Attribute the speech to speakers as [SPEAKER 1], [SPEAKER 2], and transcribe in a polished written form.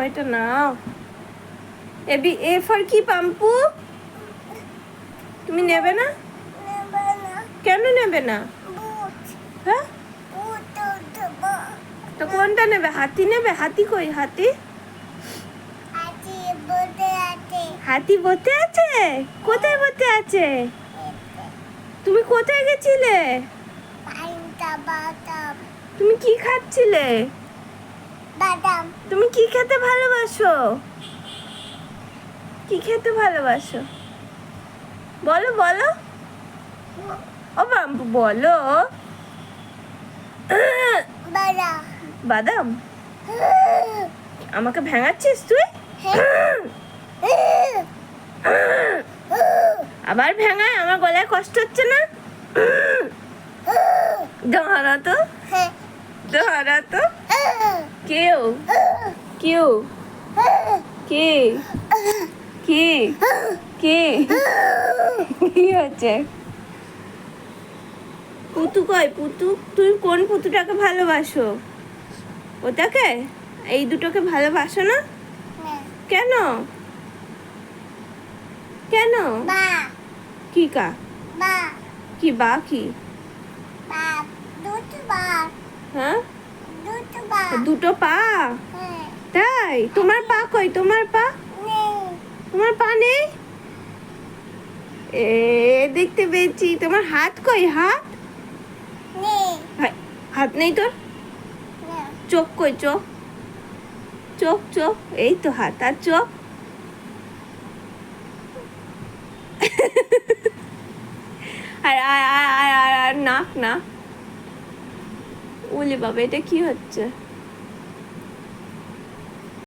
[SPEAKER 1] এটা নাও। A for কি পাম্পু? তুমি নেবে না? কেন নেবে না? হ্যাঁ, তো কোনটা নেবে? হাতি নেবে? হাতি কই? হাতি হাতি বসে আছে? কোথায় বসে আছে? তুমি কোথায় গেছিলে? তুমি কি খাচ্ছিলে?
[SPEAKER 2] বাদাম।
[SPEAKER 1] তুমি কি খেতে ভালোবাসো? কি খেতে ভালোবাসো? বলো বলো। ও বাম্পু বলো। বাদাম। আমাকে ভেঙাচ্ছিস তুই? আবার ভেঙায়? আমার গলায় কষ্ট হচ্ছে না? দাঁড়া তো, দাঁড়া তো। কেউ কেউ কে কে কে কি হচ্ছে? পুতু কয়? পুতু, তুই কোন পুতুটাকে ভালোবাসো? ওটাকে? এই দুটোকে ভালোবাসো না? কেন? কেন? কি কা? কি বা কি? হ্যাঁ, দুটো পা। তাই? তোমার পা কই? তোমার পা? তোমার পা নেই? এ দেখতে পেয়েছি। তোমার হাত কই? হাত হাত নেই তোর? চোখ কই? চোখ চোখ চোখ এই তো হাত আর চোখ। আর নাক না। ওলে বাবা, এটা কি হচ্ছে?